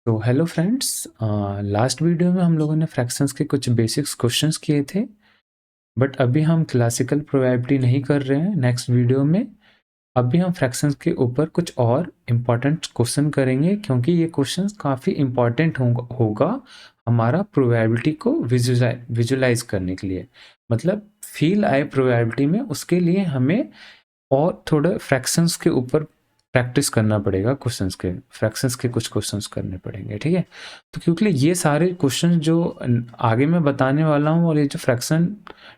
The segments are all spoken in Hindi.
तो हेलो फ्रेंड्स, लास्ट वीडियो में हम लोगों ने फ्रैक्शंस के कुछ बेसिक्स क्वेश्चंस किए थे। बट अभी हम क्लासिकल प्रोबेबिलिटी नहीं कर रहे हैं। नेक्स्ट वीडियो में अभी हम फ्रैक्शंस के ऊपर कुछ और इम्पॉर्टेंट क्वेश्चन करेंगे, क्योंकि ये क्वेश्चंस काफ़ी इम्पॉर्टेंट होगा हमारा प्रोबेबिलिटी को विजुलाइज करने के लिए। मतलब फील आए प्रोबेबिलिटी में, उसके लिए हमें और थोड़ा फ्रैक्शंस के ऊपर प्रैक्टिस करना पड़ेगा। फ्रैक्शंस के कुछ क्वेश्चंस करने पड़ेंगे, ठीक है। तो क्योंकि ये सारे क्वेश्चन जो आगे मैं बताने वाला हूँ, और ये जो फ्रैक्शन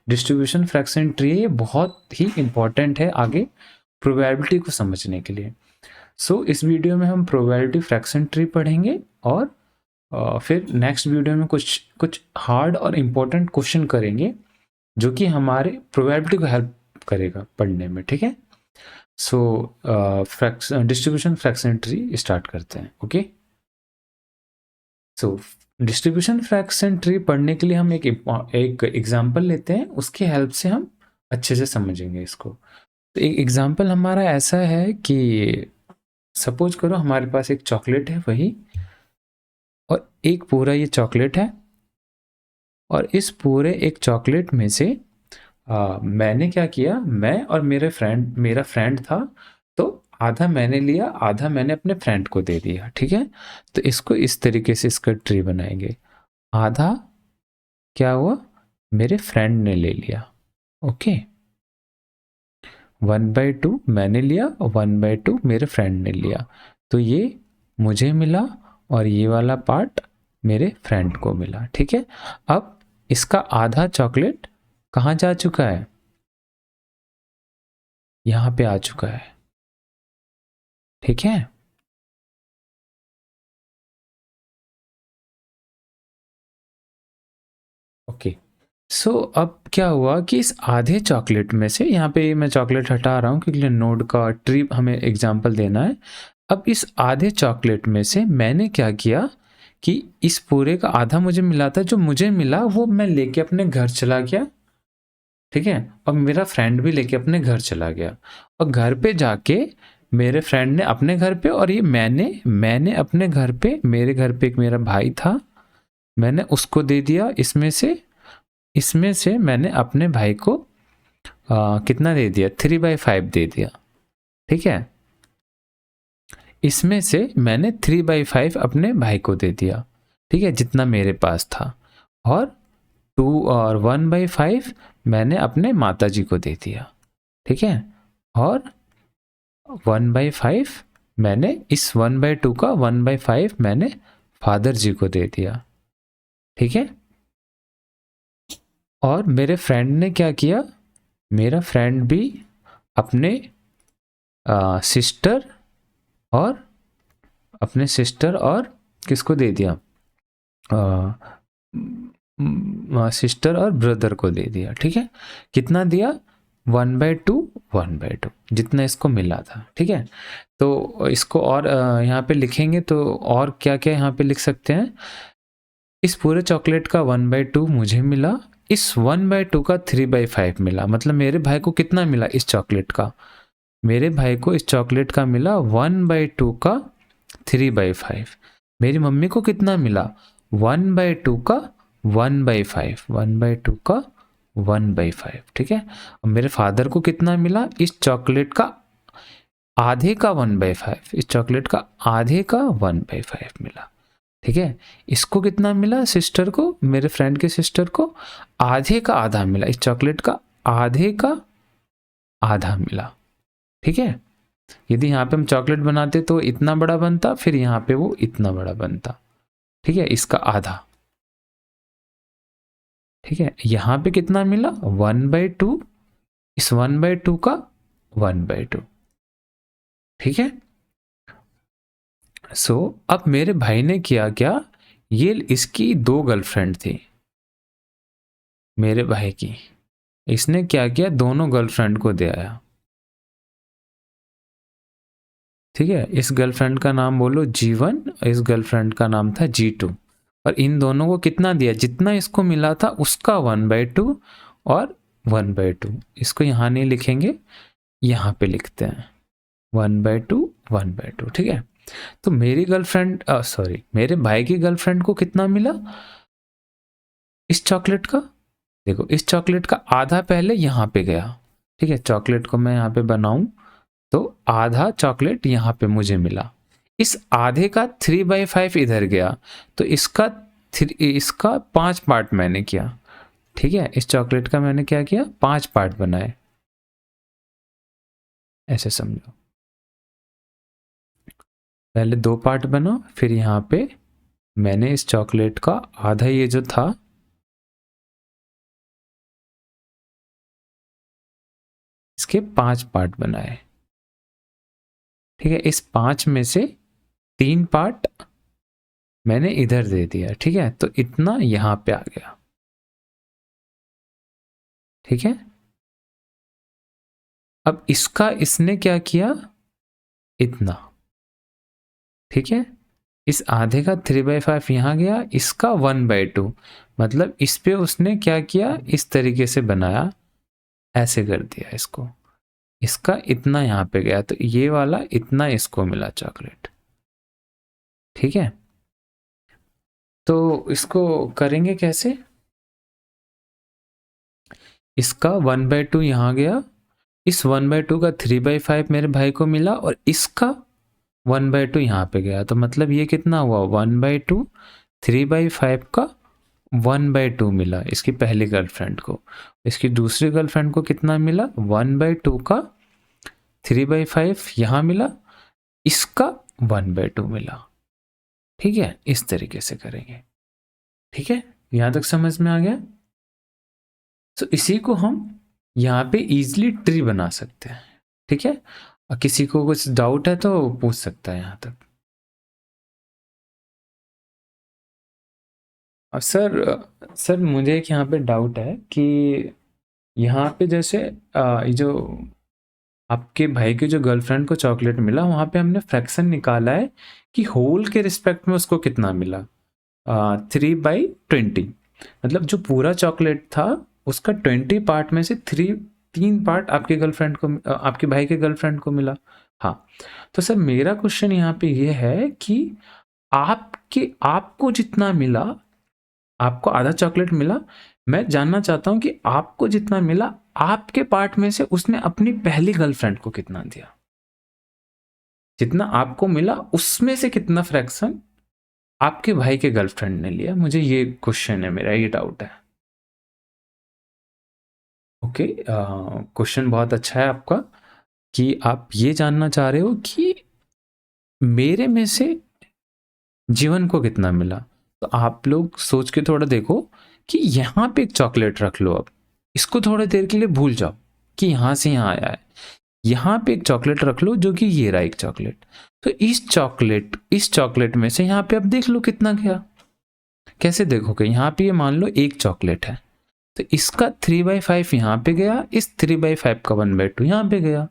डिस्ट्रीब्यूशन फ्रैक्शन ट्री है, ये बहुत ही इंपॉर्टेंट है आगे प्रोबेबिलिटी को समझने के लिए। सो इस वीडियो में हम प्रोबेबिलिटी फ्रैक्शन ट्री पढ़ेंगे, और फिर नेक्स्ट वीडियो में कुछ हार्ड और इम्पोर्टेंट क्वेश्चन करेंगे जो कि हमारे प्रोबेबिलिटी को हेल्प करेगा पढ़ने में, ठीक है। So distribution fraction tree start करते हैं। Okay, so distribution fraction tree पढ़ने के लिए हम एक एग्जांपल लेते हैं, उसकी हेल्प से हम अच्छे से समझेंगे इसको। तो एक एग्जांपल हमारा ऐसा है कि सपोज करो हमारे पास एक चॉकलेट है, वही, और एक पूरा ये चॉकलेट है, और इस पूरे एक चॉकलेट में से मैंने क्या किया, मैं और मेरा फ्रेंड था, तो आधा मैंने लिया, आधा मैंने अपने फ्रेंड को दे दिया, ठीक है। तो इसको इस तरीके से इसका ट्री बनाएंगे। आधा क्या हुआ, मेरे फ्रेंड ने ले लिया, ओके। 1/2 मैंने लिया, 1/2 मेरे फ्रेंड ने लिया, तो ये मुझे मिला, और ये वाला पार्ट मेरे फ्रेंड को मिला, ठीक है। अब इसका आधा चॉकलेट कहाँ जा चुका है, यहाँ पे आ चुका है, ठीक है। ओके, सो अब क्या हुआ कि इस आधे चॉकलेट में से, यहाँ पे मैं चॉकलेट हटा रहा हूँ क्योंकि नोड का ट्री हमें एग्जांपल देना है। अब इस आधे चॉकलेट में से मैंने क्या किया कि इस पूरे का आधा मुझे मिला था, जो मुझे मिला वो मैं लेके अपने घर चला गया, ठीक है। और मेरा फ्रेंड भी लेके अपने घर चला गया, और घर पे जाके मेरे फ्रेंड ने अपने घर पे, और ये मैंने अपने घर पे, मेरे घर पे एक मेरा भाई था, मैंने उसको दे दिया। इसमें से मैंने अपने भाई को कितना दे दिया, 3/5 दे दिया, ठीक है। इसमें से मैंने 3/5 अपने भाई को दे दिया, ठीक है, जितना मेरे पास था। और 1/5 मैंने अपने माता जी को दे दिया, ठीक है। और 1/5 मैंने इस 1/2 का 1/5 मैंने फादर जी को दे दिया, ठीक है। और मेरे फ्रेंड ने क्या किया, मेरा फ्रेंड भी अपने सिस्टर और किसको दे दिया, सिस्टर और ब्रदर को दे दिया, ठीक है। कितना दिया, 1/2 जितना इसको मिला था, ठीक है। तो इसको और यहाँ पे लिखेंगे तो और क्या क्या यहाँ पे लिख सकते हैं। इस पूरे चॉकलेट का 1/2 मुझे मिला, इस 1/2 का 3/5 मिला। मतलब मेरे भाई को कितना मिला इस चॉकलेट का, मेरे भाई को इस चॉकलेट का मिला 1/2 का 3/5। मेरी मम्मी को कितना मिला, 1/2 का 1/5, 1/2 का 1/5, ठीक है। अब मेरे फादर को कितना मिला, इस चॉकलेट का आधे का 1/5, इस चॉकलेट का आधे का 1/5 मिला, ठीक है। इसको कितना मिला, सिस्टर को, मेरे फ्रेंड के सिस्टर को आधे का आधा मिला, इस चॉकलेट का आधे का आधा मिला, ठीक है। यदि यहाँ पे हम चॉकलेट बनाते तो इतना बड़ा बनता, फिर यहाँ पे वो इतना बड़ा बनता, ठीक है, इसका आधा, ठीक है। यहाँ पे कितना मिला, 1/2, इस 1/2 का 1/2, ठीक है। सो अब मेरे भाई ने किया क्या, ये इसकी 2 गर्लफ्रेंड थी मेरे भाई की, इसने क्या किया, दोनों गर्लफ्रेंड को दे आया, ठीक है। इस गर्लफ्रेंड का नाम बोलो G1, इस गर्लफ्रेंड का नाम था G2, और इन दोनों को कितना दिया, जितना इसको मिला था उसका 1/2 और 1/2। इसको यहाँ नहीं लिखेंगे, यहाँ पे लिखते हैं 1/2 1/2, ठीक है। तो मेरी गर्लफ्रेंड मेरे भाई की गर्लफ्रेंड को कितना मिला इस चॉकलेट का? देखो इस चॉकलेट का आधा पहले यहाँ पे गया, ठीक है, चॉकलेट को मैं यहाँ पे बनाऊं तो आधा चॉकलेट यहाँ पे मुझे मिला। इस आधे का 3/5 इधर गया, तो इसका 5 पार्ट मैंने किया, ठीक है। इस चॉकलेट का मैंने क्या किया, 5 पार्ट बनाए, ऐसे समझो। पहले 2 पार्ट बना, फिर यहाँ पे मैंने इस चॉकलेट का आधा ये जो था इसके 5 पार्ट बनाए, ठीक है। इस 5 में से 3 पार्ट मैंने इधर दे दिया, ठीक है, तो इतना यहां पे आ गया, ठीक है। अब इसका इसने क्या किया, इतना, ठीक है। इस आधे का 3/5 यहां गया, इसका 1/2, मतलब इस पे उसने क्या किया, इस तरीके से बनाया, ऐसे कर दिया इसको, इसका इतना यहां पे गया, तो ये वाला इतना इसको मिला चॉकलेट, ठीक है। तो इसको करेंगे कैसे, इसका 1/2 यहां गया, इस 1/2 का 3/5 मेरे भाई को मिला, और इसका 1/2 यहाँ पे गया, तो मतलब ये कितना हुआ, 1/2, 3/5 का 1/2 मिला इसकी पहली गर्लफ्रेंड को। इसकी दूसरी गर्लफ्रेंड को कितना मिला, 1/2 का 3/5 यहाँ मिला, इसका 1/2 मिला, ठीक है। इस तरीके से करेंगे, ठीक है, यहां तक समझ में आ गया। तो इसी को हम यहाँ पे इजीली ट्री बना सकते हैं, ठीक है। किसी को कुछ डाउट है तो पूछ सकता है यहाँ तक। सर मुझे एक यहाँ पे डाउट है कि यहाँ पे जैसे ये जो आपके भाई के जो गर्लफ्रेंड को चॉकलेट मिला, वहाँ पे हमने फ्रैक्शन निकाला है कि होल के रिस्पेक्ट में उसको कितना मिला, 3/20, मतलब जो पूरा चॉकलेट था उसका 20 पार्ट में से 3 पार्ट आपके गर्लफ्रेंड को, आपके भाई के गर्लफ्रेंड को मिला। हाँ, तो सर मेरा क्वेश्चन यहाँ पे ये है कि आपको जितना मिला, आपको आधा चॉकलेट मिला, मैं जानना चाहता हूं कि आपको जितना मिला आपके पार्ट में से उसने अपनी पहली गर्लफ्रेंड को कितना दिया, जितना आपको मिला उसमें से कितना फ्रैक्शन आपके भाई के गर्लफ्रेंड ने लिया। मुझे ये क्वेश्चन है, मेरा ये डाउट है। ओके, क्वेश्चन बहुत अच्छा है आपका कि आप ये जानना चाह रहे हो कि मेरे में से जीवन को कितना मिला। तो आप लोग सोच के थोड़ा देखो कि यहां पे एक चॉकलेट रख लो, अब इसको थोड़ी देर के लिए भूल जाओ कि यहां से यहां आया है, यहां पे एक चॉकलेट रख लो जो कि ये रहा एक चॉकलेट। तो इस चॉकलेट में से यहां पे अब देख लो कितना गया। कैसे देखोगे, यहां पे ये मान लो एक चॉकलेट है, तो इसका 3/5 यहां पे गया, इस 3/5 का 1/2 यहां पे गया,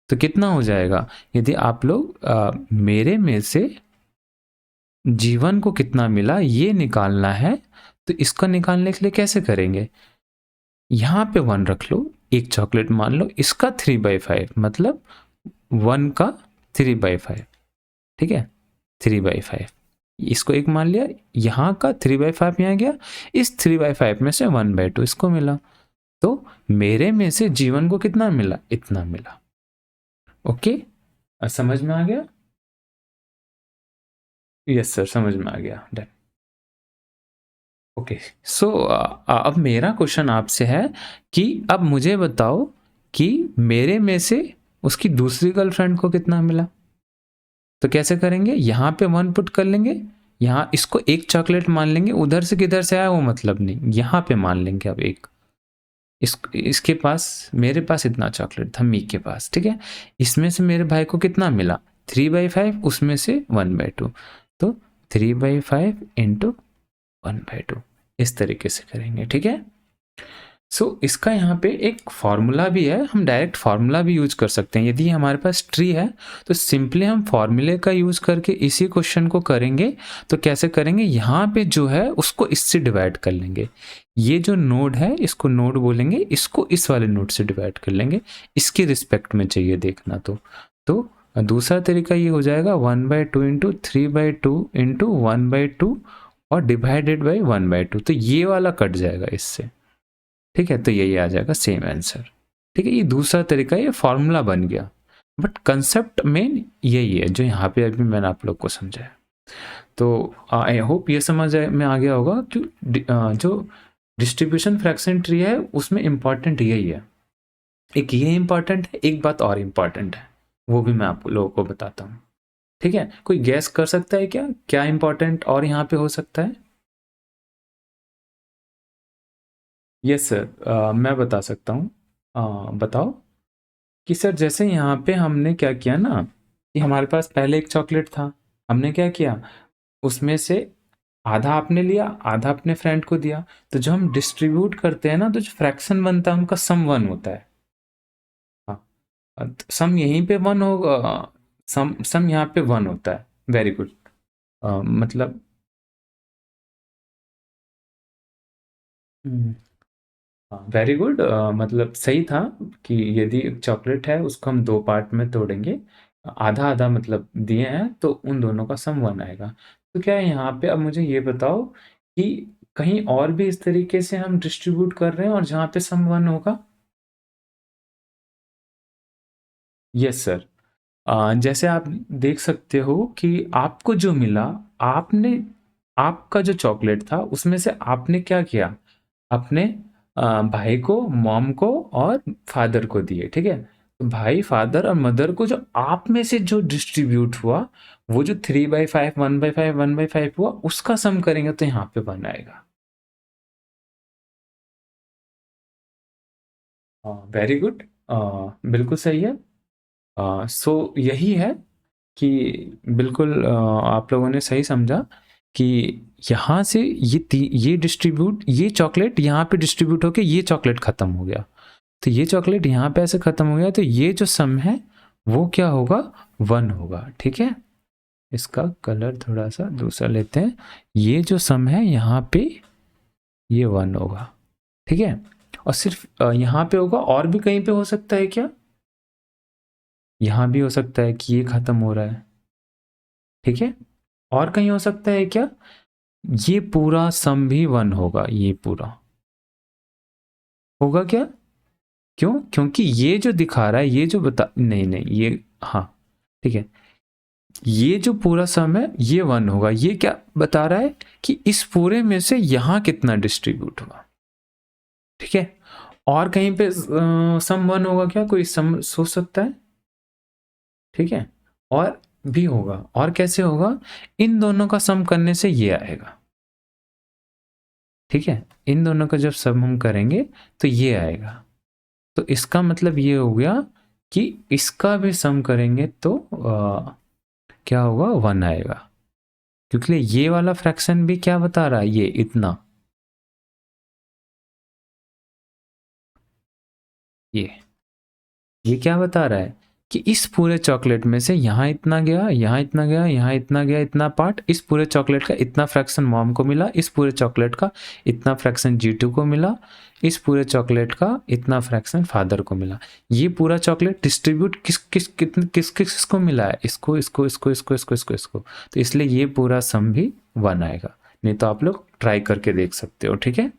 तो कितना हो जाएगा। यदि आप लोग मेरे में से जीवन को कितना मिला ये निकालना है, तो इसका निकालने के लिए कैसे करेंगे, यहां पे 1 रख लो, एक चॉकलेट मान लो, इसका 3/5 मतलब 1 का 3/5, ठीक है, 3/5 इसको एक मान लिया, यहां का 3/5 यहां गया, इस 3/5 में से 1/2 इसको मिला, तो मेरे में से जीवन को कितना मिला, इतना मिला। ओके, समझ में आ गया। यस सर, समझ में आ गया, डन। ओके, सो अब मेरा क्वेश्चन आपसे है कि अब मुझे बताओ कि मेरे में से उसकी दूसरी गर्लफ्रेंड को कितना मिला। तो कैसे करेंगे, यहाँ पे 1 पुट कर लेंगे, यहाँ इसको एक चॉकलेट मान लेंगे, उधर से किधर से आया वो मतलब नहीं, यहाँ पे मान लेंगे अब एक, इसके पास, मेरे पास इतना चॉकलेट था मी के पास, ठीक है, इसमें से मेरे भाई को कितना मिला 3/5, उसमें से 1/2, तो 3/5 इंटू 1/2 इस तरीके से करेंगे, ठीक है। सो इसका यहाँ पे एक फॉर्मूला भी है, हम डायरेक्ट फॉर्मूला भी यूज कर सकते हैं। यदि हमारे पास ट्री है तो सिंपली हम फॉर्मूले का यूज करके इसी क्वेश्चन को करेंगे। तो कैसे करेंगे, यहाँ पे जो है उसको इससे डिवाइड कर लेंगे, ये जो नोड है इसको नोड बोलेंगे, इसको इस वाले नोड से डिवाइड कर लेंगे, इसके रिस्पेक्ट में चाहिए देखना। तो दूसरा तरीका ये हो जाएगा 1/2 इंटू 3/2 इंटू 1/2 और डिवाइडेड बाई 1/2, तो ये वाला कट जाएगा इससे, ठीक है, तो यही आ जाएगा सेम आंसर, ठीक है। ये दूसरा तरीका, ये फॉर्मूला बन गया, बट कंसेप्ट मेन यही है जो यहाँ पे अभी मैंने आप लोग को समझाया। तो आई होप ये समझ में आ गया होगा कि जो डिस्ट्रीब्यूशन फ्रैक्शन ट्री है उसमें इंपॉर्टेंट यही है, एक ये इंपॉर्टेंट है, एक बात और इंपॉर्टेंट है, वो भी मैं आप लोगों को बताता हूँ, ठीक है। कोई गैस कर सकता है क्या क्या इंपॉर्टेंट और यहाँ पे हो सकता है? यस सर, मैं बता सकता हूँ, बताओ कि सर जैसे यहाँ पे हमने क्या किया ना कि हमारे पास पहले एक चॉकलेट था, हमने क्या किया उसमें से आधा आपने लिया, आधा अपने फ्रेंड को दिया, तो जो हम डिस्ट्रीब्यूट करते हैं ना तो जो फ्रैक्शन बनता है उनका सम 1 होता है। हाँ, सम यहीं पे 1 होगा, सम सम यहाँ पे 1 होता है। वेरी गुड, मतलब वेरी गुड, मतलब सही था कि यदि चॉकलेट है उसको हम 2 पार्ट में तोड़ेंगे, आधा आधा मतलब दिए हैं तो उन दोनों का सम 1 आएगा। तो क्या है यहाँ पे, अब मुझे ये बताओ कि कहीं और भी इस तरीके से हम डिस्ट्रीब्यूट कर रहे हैं और जहाँ पे सम 1 होगा? यस सर, जैसे आप देख सकते हो कि आपको जो मिला, आपने आपका जो चॉकलेट था उसमें से आपने क्या किया, अपने भाई को, मॉम को और फादर को दिए, ठीक है। तो भाई, फादर और मदर को जो आप में से जो डिस्ट्रीब्यूट हुआ, वो जो 3/5 1/5 1/5 हुआ, उसका सम करेंगे तो यहाँ पे 1 आएगा। वेरी गुड, बिल्कुल सही है। सो यही है कि बिल्कुल आप लोगों ने सही समझा कि यहाँ से ये डिस्ट्रीब्यूट, ये चॉकलेट यहाँ पे डिस्ट्रीब्यूट होके ये चॉकलेट खत्म हो गया, तो ये चॉकलेट यहाँ पे ऐसे खत्म हो गया, तो ये जो सम है वो क्या होगा, 1 होगा, ठीक है। इसका कलर थोड़ा सा दूसरा लेते हैं, ये जो सम है यहाँ पे ये 1 होगा, ठीक है। और सिर्फ यहाँ पे होगा, और भी कहीं पे हो सकता है क्या? यहाँ भी हो सकता है कि ये खत्म हो रहा है, ठीक है। और कहीं हो सकता है क्या? ये पूरा सम भी 1 होगा, ये पूरा होगा क्या? क्यों? क्योंकि ये जो दिखा रहा है, ये जो बता, नहीं नहीं ये, हाँ ठीक है, ये जो पूरा सम है ये 1 होगा। ये क्या बता रहा है कि इस पूरे में से यहाँ कितना डिस्ट्रीब्यूट हुआ, ठीक है। और कहीं पे सम 1 होगा क्या? कोई सम सोच सकता है? ठीक है, और भी होगा, और कैसे होगा? इन दोनों का सम करने से ये आएगा, ठीक है। इन दोनों का जब सम हम करेंगे तो ये आएगा, तो इसका मतलब ये हो गया कि इसका भी सम करेंगे तो क्या होगा, 1 आएगा, क्योंकि ये वाला फ्रैक्शन भी क्या बता रहा है, ये इतना, ये क्या बता रहा है कि इस पूरे चॉकलेट में से यहाँ इतना गया, यहाँ इतना गया, यहाँ इतना गया, इतना पार्ट, इस पूरे चॉकलेट का इतना फ्रैक्शन मॉम को मिला, इस पूरे चॉकलेट का इतना फ्रैक्शन G2 को मिला, इस पूरे चॉकलेट का इतना फ्रैक्शन फादर को मिला। ये पूरा चॉकलेट डिस्ट्रीब्यूट किस किस कितने किस किस को मिला है, इसको इसको इसको इसको इसको इसको इसको, तो इसलिए ये पूरा सम भी 1 आएगा। नहीं तो आप लोग ट्राई करके देख सकते हो, ठीक है।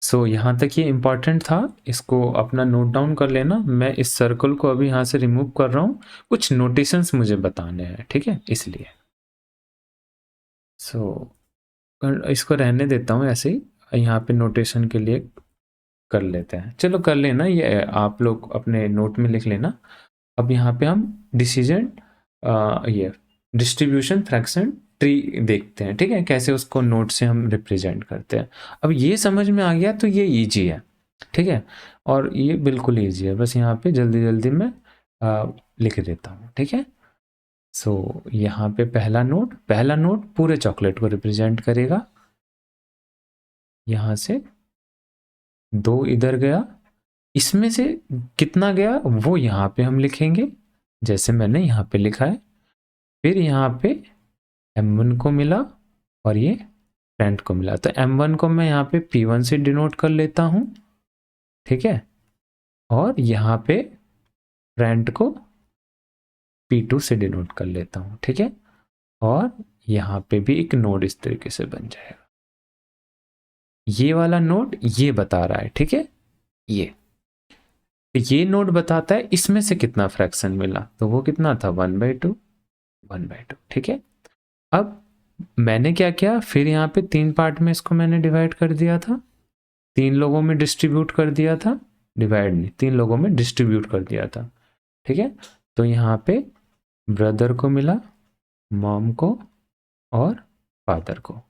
सो यहाँ तक ये इम्पॉर्टेंट था, इसको अपना नोट डाउन कर लेना। मैं इस सर्कल को अभी यहाँ से रिमूव कर रहा हूँ, कुछ नोटेशंस मुझे बताने हैं, ठीक है, इसलिए। सो इसको रहने देता हूँ ऐसे ही, यहाँ पे नोटेशन के लिए कर लेते हैं। चलो कर लेना, ये आप लोग अपने नोट में लिख लेना। अब यहाँ पे हम डिसीजन, ये डिस्ट्रीब्यूशन फ्रैक्शन ट्री देखते हैं, ठीक है, कैसे उसको नोट से हम रिप्रेजेंट करते हैं। अब ये समझ में आ गया तो ये इजी है, ठीक है, और ये बिल्कुल इजी है, बस यहाँ पे जल्दी जल्दी मैं लिख देता हूँ, ठीक है। सो यहाँ पे पहला नोट पूरे चॉकलेट को रिप्रेजेंट करेगा, यहाँ से 2 इधर गया, इसमें से कितना गया वो यहाँ पे हम लिखेंगे, जैसे मैंने यहाँ पे लिखा है। फिर यहाँ पे M1 को मिला और ये फ्रेंड को मिला, तो M1 को मैं यहाँ पे P1 से डिनोट कर लेता हूँ, ठीक है, और यहाँ पे फ्रेंड को P2 से डिनोट कर लेता हूँ, ठीक है। और यहाँ पे भी एक नोड इस तरीके से बन जाएगा। ये वाला नोड ये बता रहा है, ठीक है, ये नोड बताता है इसमें से कितना फ्रैक्शन मिला, तो वो कितना था 1/2, 1/2, ठीक है। अब मैंने क्या किया, फिर यहाँ पे 3 पार्ट में इसको मैंने डिवाइड कर दिया था, 3 लोगों में डिस्ट्रीब्यूट कर दिया था, डिवाइड नहीं, 3 लोगों में डिस्ट्रीब्यूट कर दिया था, ठीक है। तो यहाँ पे ब्रदर को मिला, मॉम को और फादर को,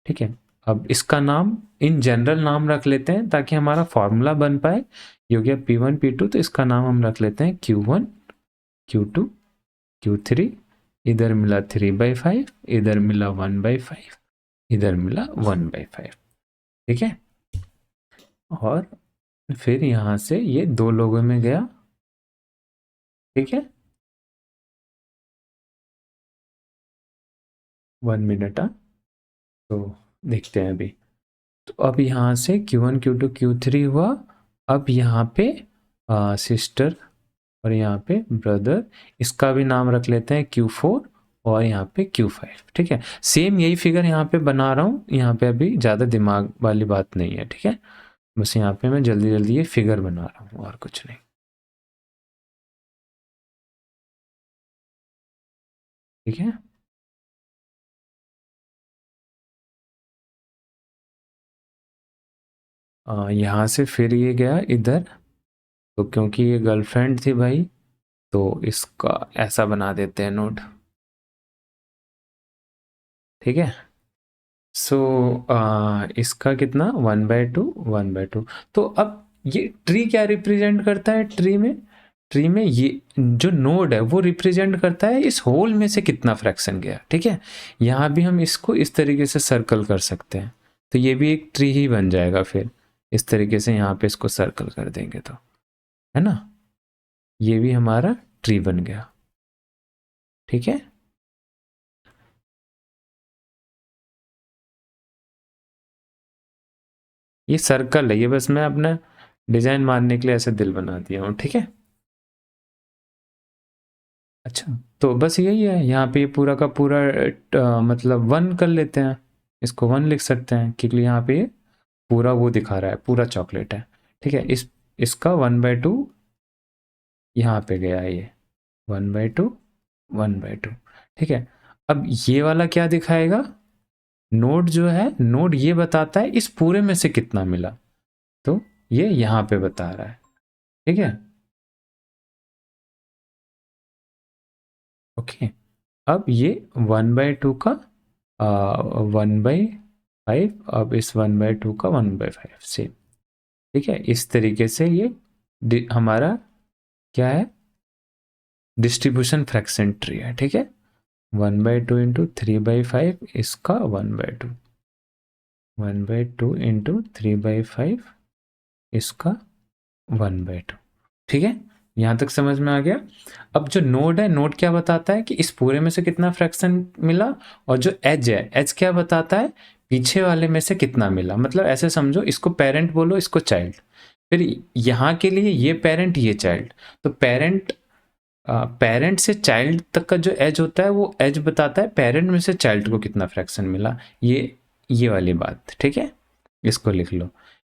ठीक है। अब इसका नाम इन जनरल नाम रख लेते हैं ताकि हमारा फॉर्मूला बन पाए। ये हो गया P1 P2, तो इसका नाम हम रख लेते हैं Q1 Q2 Q3। इधर मिला 3/5, इधर मिला 1/5, इधर मिला 1/5, ठीक है। और फिर यहां से ये 2 लोगों में गया, ठीक है। 1 मिनट, तो देखते हैं अभी। तो अब यहाँ से Q1 Q2 Q3 हुआ। अब यहाँ पे सिस्टर और यहाँ पे ब्रदर, इसका भी नाम रख लेते हैं Q4 और यहाँ पे Q5, ठीक है। सेम यही फिगर यहाँ पे बना रहा हूँ, यहाँ पे अभी ज़्यादा दिमाग वाली बात नहीं है, ठीक है। बस यहाँ पे मैं जल्दी जल्दी ये फिगर बना रहा हूँ और कुछ नहीं, ठीक है। यहाँ से फिर ये गया इधर, तो क्योंकि ये गर्लफ्रेंड थी भाई, तो इसका ऐसा बना देते हैं नोट, ठीक है। सो इसका कितना 1/2 1/2। तो अब ये ट्री क्या रिप्रेजेंट करता है, ट्री में ये जो नोड है वो रिप्रेजेंट करता है इस होल में से कितना फ्रैक्शन गया, ठीक है। यहाँ भी हम इसको इस तरीके से सर्कल कर सकते हैं, तो ये भी एक ट्री ही बन जाएगा। फिर इस तरीके से यहाँ पे इसको सर्कल कर देंगे तो, है ना, ये भी हमारा ट्री बन गया, ठीक है। ये सर्कल है, ये बस मैं अपना डिजाइन मारने के लिए ऐसे दिल बना दिया हूँ, ठीक है। अच्छा, तो बस यही है, यहाँ पे ये पूरा का पूरा मतलब 1 कर लेते हैं, इसको 1 लिख सकते हैं क्योंकि यहाँ पे ये पूरा वो दिखा रहा है, पूरा चॉकलेट है, ठीक है। इसका 1/2 यहाँ पे गया है, ये 1/2 1/2, ठीक है। अब ये वाला क्या दिखाएगा, नोड जो है, नोड ये बताता है इस पूरे में से कितना मिला, तो ये यहाँ पे बता रहा है, ठीक है। ओके, अब ये 1/2 का 1/5, अब इस 1/2 का 1/5 से, ठीक है। इस तरीके से ये हमारा क्या है, डिस्ट्रीब्यूशन फ्रैक्शन ट्री है, ठीक है। 1/2 इंटू 3/5, इसका 1/2, 1/2 इंटू 3/5, इसका 1/2, ठीक है। यहां तक समझ में आ गया। अब जो नोड है, नोड क्या बताता है कि इस पूरे में से कितना फ्रैक्शन मिला, और जो एज है, एज क्या बताता है पीछे वाले में से कितना मिला। मतलब ऐसे समझो, इसको पेरेंट बोलो, इसको चाइल्ड, फिर यहाँ के लिए ये पेरेंट ये चाइल्ड, तो पेरेंट से चाइल्ड तक का जो एज होता है वो एज बताता है पेरेंट में से चाइल्ड को कितना फ्रैक्शन मिला, ये वाली बात, ठीक है। इसको लिख लो,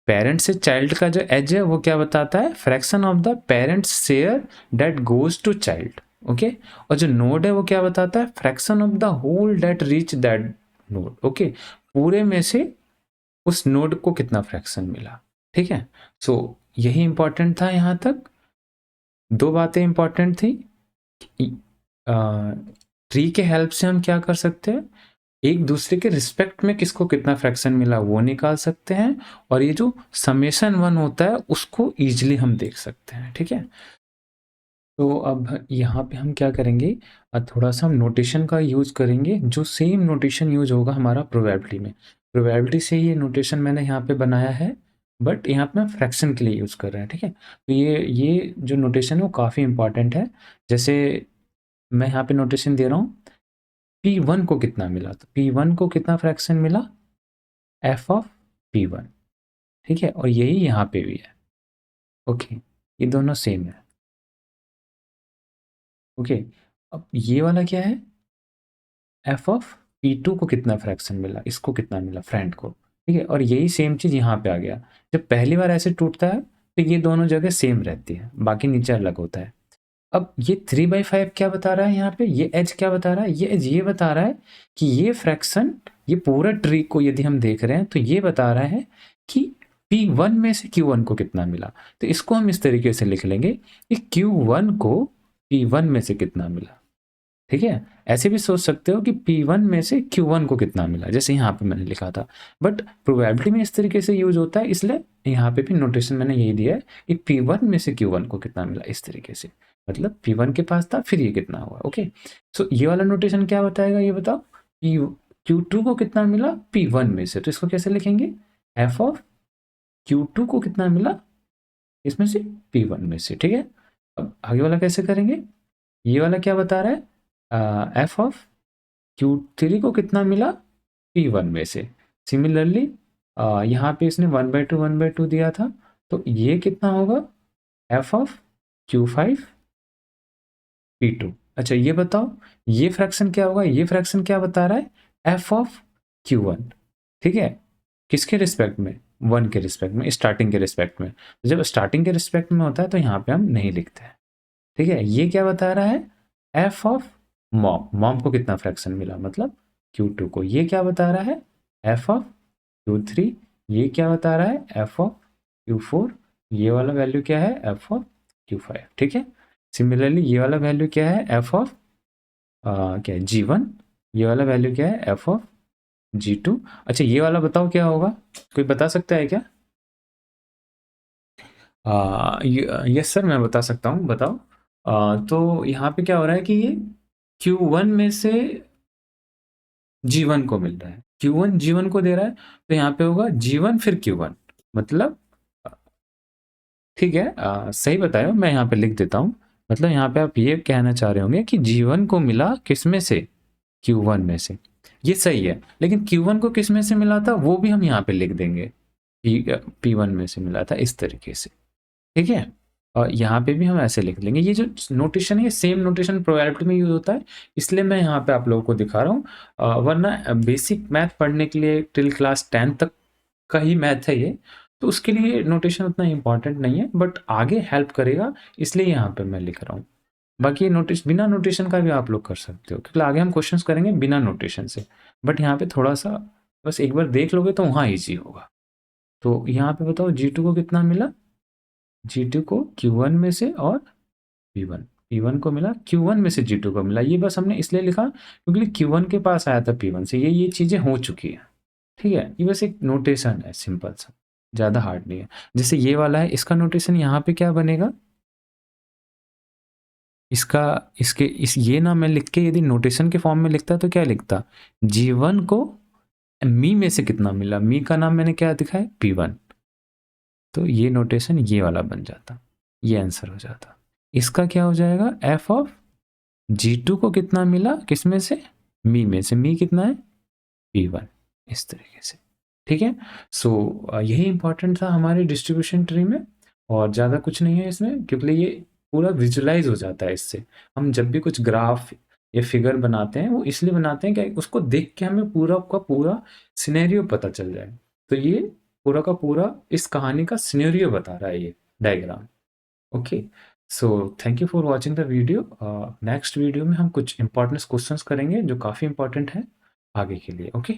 पेरेंट से चाइल्ड का जो एज है वो क्या बताता है, fraction of the parents share that goes to child, okay. और जो नोड है वो क्या बताता है, fraction of the whole that reach that node, okay. पूरे में से उस नोड को कितना फ्रैक्शन मिला, ठीक है। सो यही इंपॉर्टेंट था, यहां तक 2 बातें इंपॉर्टेंट थी। ट्री के हेल्प से हम क्या कर सकते हैं, एक दूसरे के रिस्पेक्ट में किसको कितना फ्रैक्शन मिला वो निकाल सकते हैं, और ये जो समेशन 1 होता है उसको इजीली हम देख सकते हैं, ठीक है। तो अब यहाँ पे हम क्या करेंगे, थोड़ा सा हम नोटेशन का यूज करेंगे, जो सेम नोटेशन यूज होगा हमारा प्रोबेबिलिटी में। प्रोबेबिलिटी से ये नोटेशन मैंने यहाँ पे बनाया है, बट यहाँ पे मैं फ्रैक्शन के लिए यूज कर रहे हैं, ठीक है। तो ये जो नोटेशन है वो काफ़ी इंपॉर्टेंट है। जैसे मैं यहाँ पे नोटेशन दे रहा हूँ, P1 को कितना मिला, तो P1 को कितना फ्रैक्शन मिला, f ऑफ P1, ठीक है। और यही यहाँ पे भी है, ओके, ये दोनों सेम है, ओके। अब ये वाला क्या है, एफ ऑफ P2 को कितना फ्रैक्शन मिला, इसको कितना मिला फ्रेंड को, ठीक है। और यही सेम चीज़ यहाँ पे आ गया, जब पहली बार ऐसे टूटता है तो ये दोनों जगह सेम रहती है, बाकी नीचे अलग होता है। अब ये 3/5 क्या बता रहा है यहाँ पे, ये एज क्या बता रहा है, ये एज ये बता रहा है कि ये फ्रैक्शन, ये पूरा ट्री को यदि हम देख रहे हैं तो ये बता रहा है कि P1 में से Q1 को कितना मिला। तो इसको हम इस तरीके से लिख लेंगे कि Q1 को P1 में से कितना मिला, ठीक है। ऐसे भी सोच सकते हो कि P1 में से Q1 को कितना मिला, जैसे यहाँ पे मैंने लिखा था, बट प्रोबेबिलिटी में इस तरीके से यूज होता है, इसलिए यहाँ पे भी नोटेशन मैंने यही दिया है कि P1 में से Q1 को कितना मिला, इस तरीके से, मतलब P1 के पास था फिर ये कितना हुआ। ओके, सो ये वाला नोटेशन क्या बताएगा, ये बताओ, Q2 को कितना मिला P1 में से, तो इसको कैसे लिखेंगे, एफ ऑफ Q2 को कितना मिला इसमें से P1 में से, ठीक है। अब आगे वाला कैसे करेंगे, ये वाला क्या बता रहा है, एफ ऑफ Q3 को कितना मिला P1 में से। सिमिलरली यहाँ पे इसने 1/2 दिया था, तो ये कितना होगा, एफ ऑफ Q5 P2। अच्छा ये बताओ, ये फ्रैक्शन क्या होगा, ये फ्रैक्शन क्या बता रहा है, एफ ऑफ Q1, ठीक है, किसके रिस्पेक्ट में, 1 के रिस्पेक्ट में, स्टार्टिंग के रिस्पेक्ट में। जब स्टार्टिंग के रिस्पेक्ट में होता है तो यहाँ पे हम नहीं लिखते हैं, ठीक है। ये क्या बता रहा है, एफ ऑफ मॉम को कितना फ्रैक्शन मिला, मतलब Q2 को। ये क्या बता रहा है, एफ ऑफ Q3। ये क्या बता रहा है, एफ ऑफ Q4। ये वाला वैल्यू क्या है, एफ ऑफ Q5, ठीक है। सिमिलरली ये वाला वैल्यू क्या है, एफ ऑफ क्या है G1। ये वाला वैल्यू क्या है, एफ ऑफ G2। अच्छा ये वाला बताओ क्या होगा, कोई बता सकता है क्या, यस सर मैं बता सकता हूँ, बताओ। तो यहाँ पे क्या हो रहा है कि ये Q1 में से G1 को मिल रहा है, Q1 G1 को दे रहा है, तो यहाँ पे होगा G1 फिर Q1, मतलब ठीक है, सही बताया, मैं यहाँ पे लिख देता हूँ। मतलब यहाँ पे आप ये कहना चाह रहे होंगे कि G1 को मिला किस में से, Q1 में से, ये सही है। लेकिन Q1 को किस में से मिला था वो भी हम यहाँ पे लिख देंगे, P1 में से मिला था, इस तरीके से, ठीक है। और यहाँ पे भी हम ऐसे लिख लेंगे, ये जो नोटेशन है ये सेम नोटेशन प्रोबेबिलिटी में यूज होता है, इसलिए मैं यहाँ पे आप लोगों को दिखा रहा हूँ। वरना बेसिक मैथ पढ़ने के लिए टिल क्लास 10 तक का ही मैथ है ये, तो उसके लिए नोटेशन उतना इंपॉर्टेंट नहीं है, बट आगे हेल्प करेगा, इसलिए यहाँ पे मैं लिख रहा हूँ। बाकी नोटिस बिना नोटेशन का भी आप लोग कर सकते हो, क्योंकि आगे हम क्वेश्चंस करेंगे बिना नोटेशन से, बट यहाँ पे थोड़ा सा बस एक बार देख लोगे तो वहाँ ईजी होगा। तो यहाँ पे बताओ G2 को कितना मिला, G2 को Q1 में से और P1, P1 को मिला Q1 में से G2 को मिला। ये बस हमने इसलिए लिखा क्योंकि Q1 के पास आया था P1 से, ये चीज़ें हो चुकी हैं, ठीक है। ये बस एक नोटेशन है सिंपल सा, ज़्यादा हार्ड नहीं है। जैसे ये वाला है, इसका नोटेशन यहाँ पे क्या बनेगा, इसका इसके इस ये ना मैं लिख के यदि नोटेशन के फॉर्म में लिखता तो क्या लिखता, G1 को मी में से कितना मिला, मी का नाम मैंने क्या दिखा है P1, तो ये नोटेशन ये वाला बन जाता, ये आंसर हो जाता। इसका क्या हो जाएगा, एफ ऑफ G2 को कितना मिला किस में से, मी में से, मी कितना है P1, इस तरीके से, ठीक है। सो यही इंपॉर्टेंट था हमारे डिस्ट्रीब्यूशन ट्री में, और ज़्यादा कुछ नहीं है इसमें, क्योंकि ये पूरा विजुलाइज हो जाता है इससे। हम जब भी कुछ ग्राफ या फिगर बनाते हैं वो इसलिए बनाते हैं कि उसको देख के हमें पूरा का पूरा सिनेरियो पता चल जाए। तो ये पूरा का पूरा इस कहानी का सिनेरियो बता रहा है ये diagram. Okay, so thank you for watching the video. Next video में हम कुछ इंपॉर्टेंट क्वेश्चंस करेंगे जो काफ़ी इंपॉर्टेंट है आगे के लिए। ओके।